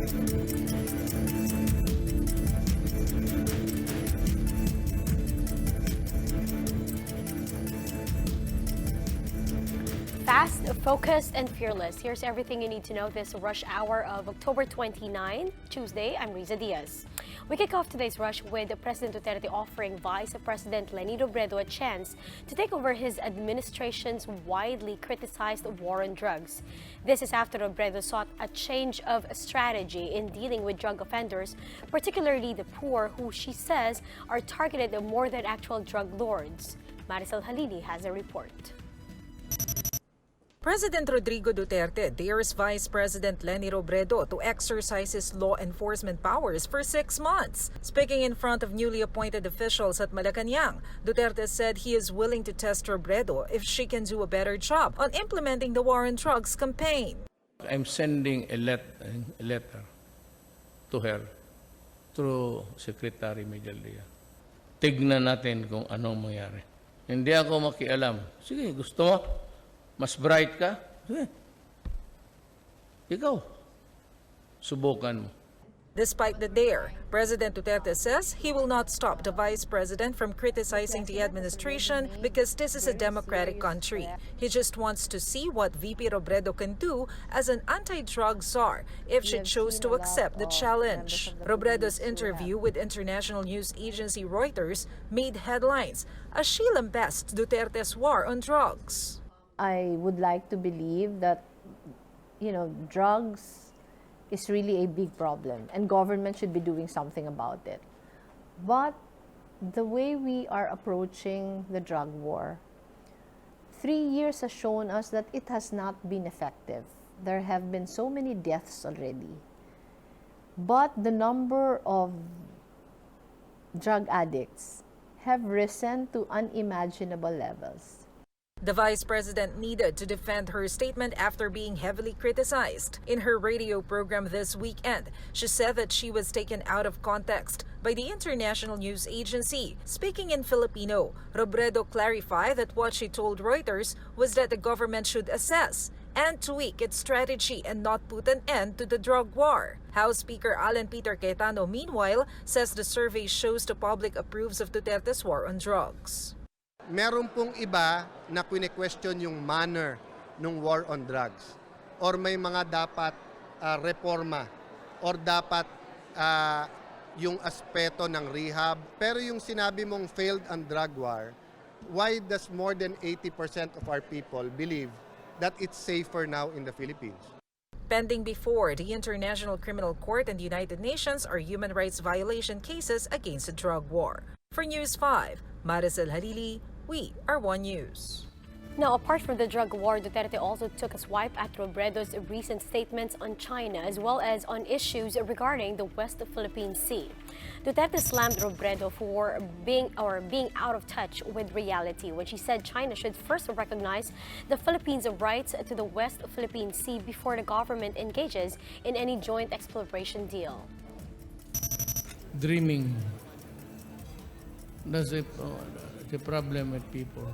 Fast, focused, and fearless. Here's everything you need to know this rush hour of October 29, Tuesday. I'm Riza Diaz. We kick off today's rush with President Duterte offering Vice President Leni Robredo a chance to take over his administration's widely criticized war on drugs. This is after Robredo sought a change of strategy in dealing with drug offenders, particularly the poor, who she says are targeted more than actual drug lords. Maricel Halili has a report. President Rodrigo Duterte dares Vice President Leni Robredo to exercise his law enforcement powers for 6 months. Speaking in front of newly appointed officials at Malacanang, Duterte said he is willing to test Robredo if she can do a better job on implementing the war on drugs campaign. I'm sending a letter to her through Secretary Medialdea. Tignan natin kung anong mangyari. Hindi ako makialam. Sige, gusto mo? Mas bright ka? Ikaw, subukan mo. Despite the dare, President Duterte says he will not stop the Vice President from criticizing the administration because this is a democratic country. He just wants to see what VP Robredo can do as an anti-drug czar if she chose to accept the challenge. Robredo's interview with international news agency Reuters made headlines as she lambasts Duterte's war on drugs. I would like to believe that, drugs is really a big problem and government should be doing something about it. But the way we are approaching the drug war, 3 years has shown us that it has not been effective. There have been so many deaths already. But the number of drug addicts have risen to unimaginable levels. The Vice President needed to defend her statement after being heavily criticized. In her radio program this weekend, she said that she was taken out of context by the international news agency. Speaking in Filipino, Robredo clarified that what she told Reuters was that the government should assess and tweak its strategy and not put an end to the drug war. House Speaker Alan Peter Cayetano, meanwhile, says the survey shows the public approves of Duterte's war on drugs. Meron pong iba na question yung manner ng war on drugs or may mga dapat reforma or dapat yung aspeto ng rehab. Pero yung sinabi mong failed ang drug war, why does more than 80% of our people believe that it's safer now in the Philippines? Pending before the International Criminal Court and the United Nations are human rights violation cases against the drug war. For News 5, Maricel Halili, we are One News. Now, apart from the drug war, Duterte also took a swipe at Robredo's recent statements on China as well as on issues regarding the West Philippine Sea. Duterte slammed Robredo for being out of touch with reality when she said China should first recognize the Philippines' rights to the West Philippine Sea before the government engages in any joint exploration deal. Dreaming. That's it. The problem with people,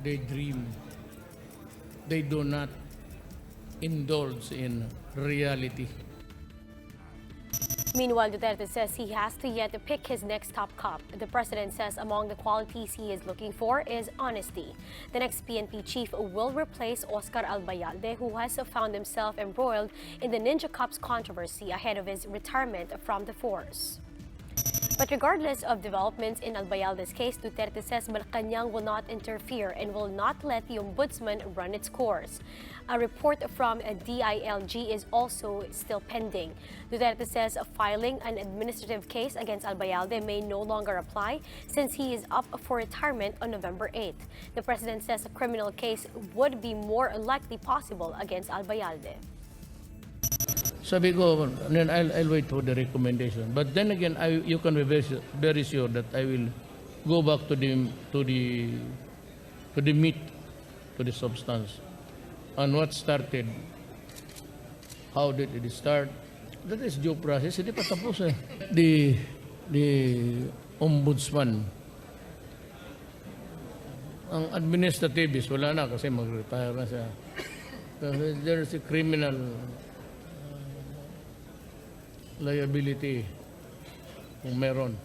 they dream. They do not indulge in reality. Meanwhile, Duterte says he has to yet pick his next top cop. The president says among the qualities he is looking for is honesty. The next PNP chief will replace Oscar Albayalde, who has found himself embroiled in the Ninja Cups controversy ahead of his retirement from the force. But regardless of developments in Albayalde's case, Duterte says Malacanang will not interfere and will not let the ombudsman run its course. A report from a DILG is also still pending. Duterte says filing an administrative case against Albayalde may no longer apply since he is up for retirement on November 8th. The president says a criminal case would be more likely possible against Albayalde. Sabi ko, then I'll wait for the recommendation. But then again, you can be very sure that I will go back to the meat, to the substance, on what started. How did it start? That is due process. Hindi pa tapos eh. The ombudsman, ang administrative is wala na kasi mag-retire na siya. There is a criminal liability kung meron.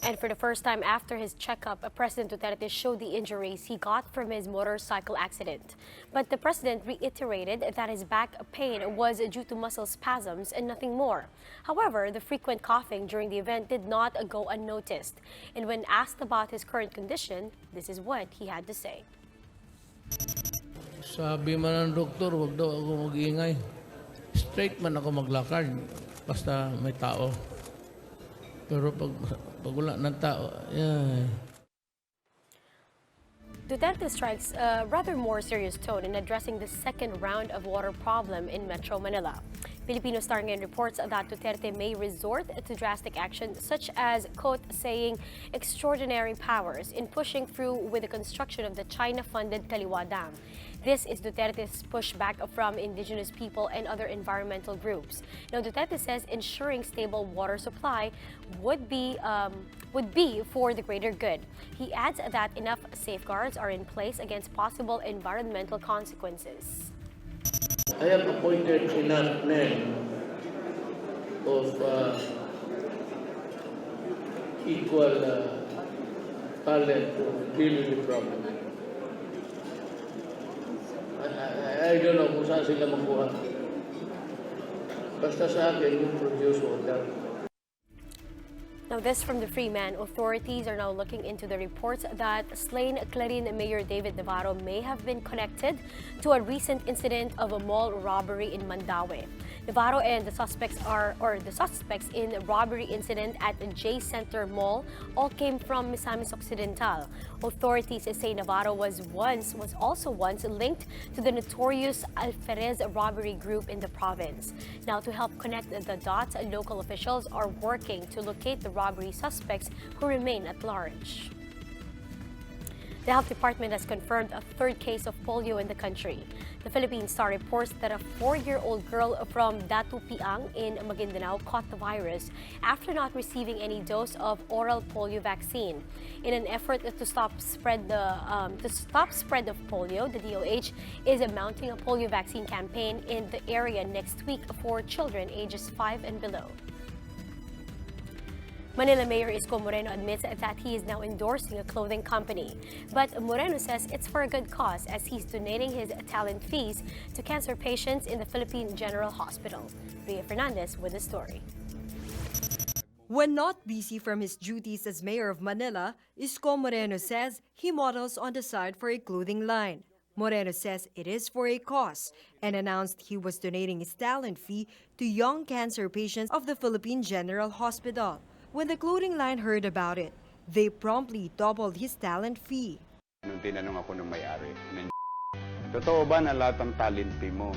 And for the first time after his checkup, President Duterte showed the injuries he got from his motorcycle accident. But the president reiterated that his back pain was due to muscle spasms and nothing more. However, the frequent coughing during the event did not go unnoticed. And when asked about his current condition, this is what he had to say. Sabi man ng doktor, wag daw ako mag-iingay. Straight man ako maglakad, basta may tao. Pero pag wala ng tao, yeah. Duterte strikes a rather more serious tone in addressing the second round of water problem in Metro Manila. Filipino Star ngayon reports that Duterte may resort to drastic action such as, quote, saying extraordinary powers in pushing through with the construction of the China-funded Kaliwa Dam. This is Duterte's pushback from indigenous people and other environmental groups. Now, Duterte says ensuring stable water supply would be for the greater good. He adds that enough safeguards are in place against possible environmental consequences. I have appointed enough men of equal talent to deal with the problem. I don't know kung saan sila makuha. Basta sa akin yung produce water. Now, this from the Freeman. Authorities are now looking into the reports that slain Clarin Mayor David Navarro may have been connected to a recent incident of a mall robbery in Mandaue. Navarro and the suspects in the robbery incident at the J Center Mall all came from Misamis Occidental. Authorities say Navarro was also once linked to the notorious Alferez robbery group in the province. Now, to help connect the dots, local officials are working to locate the robbery suspects who remain at large. The Health Department has confirmed a third case of polio in the country. The Philippine Star reports that a 4-year-old girl from Datu Piang in Maguindanao caught the virus after not receiving any dose of oral polio vaccine. In an effort to stop spread of polio, the DOH is mounting a polio vaccine campaign in the area next week for children ages 5 and below. Manila Mayor Isko Moreno admits that he is now endorsing a clothing company. But Moreno says it's for a good cause as he's donating his talent fees to cancer patients in the Philippine General Hospital. Ria Fernandez with the story. When not busy from his duties as mayor of Manila, Isko Moreno says he models on the side for a clothing line. Moreno says it is for a cause and announced he was donating his talent fee to young cancer patients of the Philippine General Hospital. When the clothing line heard about it, they promptly doubled his talent fee. Nung tinanong ako ng may-ari, totoo ba na lahat ng talente mo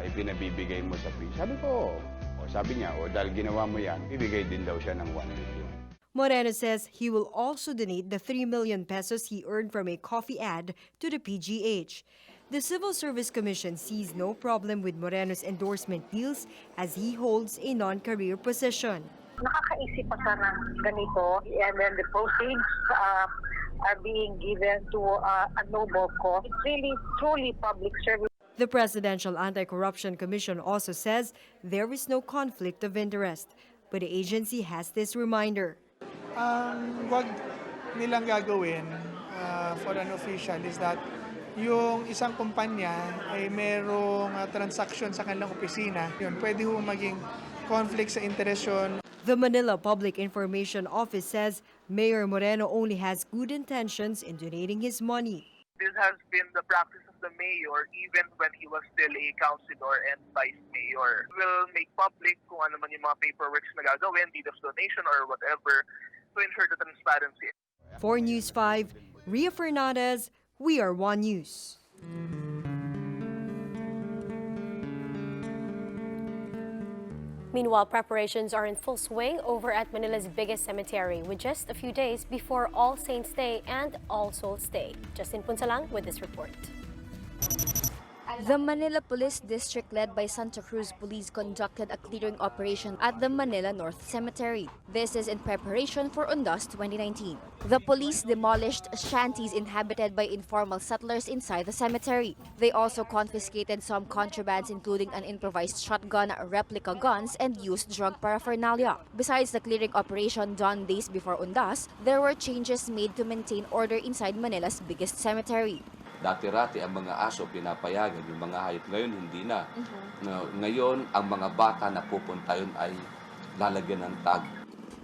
ipinabibigay mo sa fee? Sabi ko, sabi niya, dahil ginawa mo yan, bibigay din daw siya ng 1 million. Moreno says he will also donate the 3 million pesos he earned from a coffee ad to the PGH. The Civil Service Commission sees no problem with Moreno's endorsement deals as he holds a non-career position. Nakakaisip pa siya ng ganito, and then the proceeds are being given to a noble cause. It's really truly public service. The Presidential Anti-Corruption Commission also says there is no conflict of interest, but the agency has this reminder. Wag nilang gagawin for an official is that yung isang kumpanya ay merong transaction sa kanilang opisina. Yun, pwede ho maging conflict sa interest yun. The Manila Public Information Office says Mayor Moreno only has good intentions in donating his money. This has been the practice of the mayor even when he was still a councilor and vice mayor. We'll make public kung ano man yung mga paperwork na gagawin, deed of donation or whatever, to ensure the transparency. For News 5, Ria Fernandez, We Are One News. Meanwhile, preparations are in full swing over at Manila's biggest cemetery with just a few days before All Saints Day and All Souls Day. Justin Punsalang with this report. The Manila Police District led by Santa Cruz Police conducted a clearing operation at the Manila North Cemetery. This is in preparation for Undas 2019. The police demolished shanties inhabited by informal settlers inside the cemetery. They also confiscated some contrabands including an improvised shotgun, replica guns, and used drug paraphernalia. Besides the clearing operation done days before Undas, there were changes made to maintain order inside Manila's biggest cemetery. Dati-rati ang mga aso pinapayagan, yung mga hayop ngayon hindi na. Ngayon, ang mga bata na pupunta yun ay lalagyan ng tag.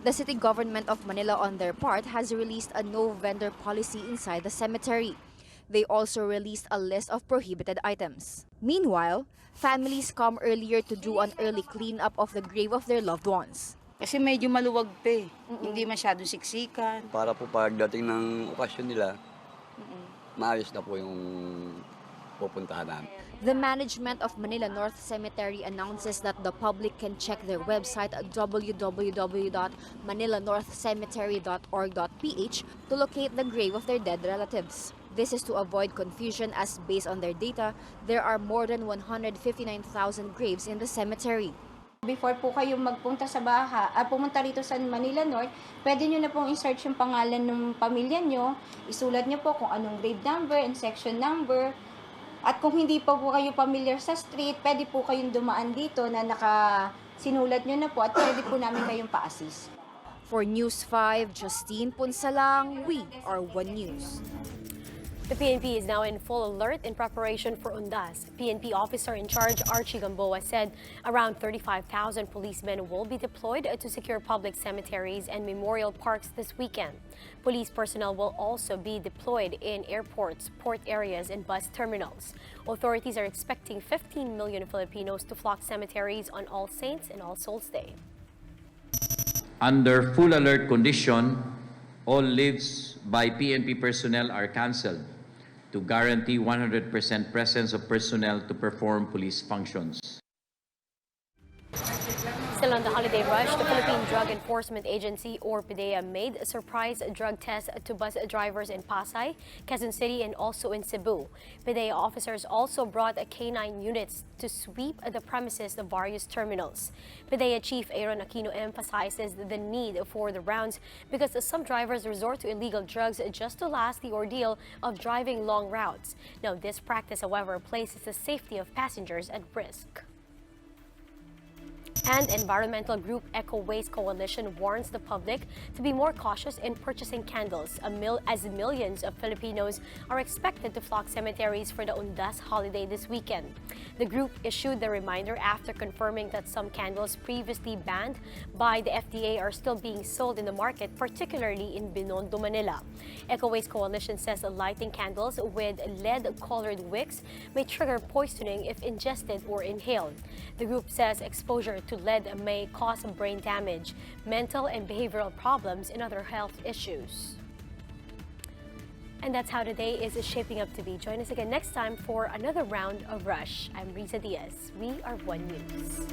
The city government of Manila on their part has released a no vendor policy inside the cemetery. They also released a list of prohibited items. Meanwhile, families come earlier to do an early cleanup of the grave of their loved ones. Kasi medyo maluwag pa hindi masyadong siksikan. Para po pagdating ng okasyon nila, maayos na po yung pupuntahan namin. The management of Manila North Cemetery announces that the public can check their website at www.manilanorthcemetery.org.ph to locate the grave of their dead relatives. This is to avoid confusion as based on their data, there are more than 159,000 graves in the cemetery. Before po kayo magpunta sa pumunta rito sa Manila North, pwede nyo na pong i-search yung pangalan ng pamilya nyo, isulat nyo po kung anong grave number and section number. At kung hindi pa po kayo familiar sa street, pwede po kayong dumaan dito na sinulat nyo na po at pwede po namin kayong pa-assist. For News 5, Justine Punsalang, we are One News. The PNP is now in full alert in preparation for Undas. PNP officer in charge Archie Gamboa said around 35,000 policemen will be deployed to secure public cemeteries and memorial parks this weekend. Police personnel will also be deployed in airports, port areas, and bus terminals. Authorities are expecting 15 million Filipinos to flock cemeteries on All Saints and All Souls Day. Under full alert condition, all leaves by PNP personnel are cancelled to guarantee 100% presence of personnel to perform police functions. Still on the holiday rush, the Philippine Drug Enforcement Agency, or PDEA, made a surprise drug test to bus drivers in Pasay, Quezon City, and also in Cebu. PDEA officers also brought K9 units to sweep the premises of various terminals. PDEA Chief Aaron Aquino emphasizes the need for the rounds because some drivers resort to illegal drugs just to last the ordeal of driving long routes. Now, this practice, however, places the safety of passengers at risk. And environmental group Eco Waste Coalition warns the public to be more cautious in purchasing candles as millions of Filipinos are expected to flock cemeteries for the Undas holiday this weekend. The group issued the reminder after confirming that some candles previously banned by the FDA are still being sold in the market, particularly in Binondo, Manila. Eco Waste Coalition says lighting candles with lead-colored wicks may trigger poisoning if ingested or inhaled. The group says exposure to lead may cause brain damage, mental and behavioral problems, and other health issues. And that's how today is shaping up to be. Join us again next time for another round of Rush. I'm Riza Diaz. We are One News.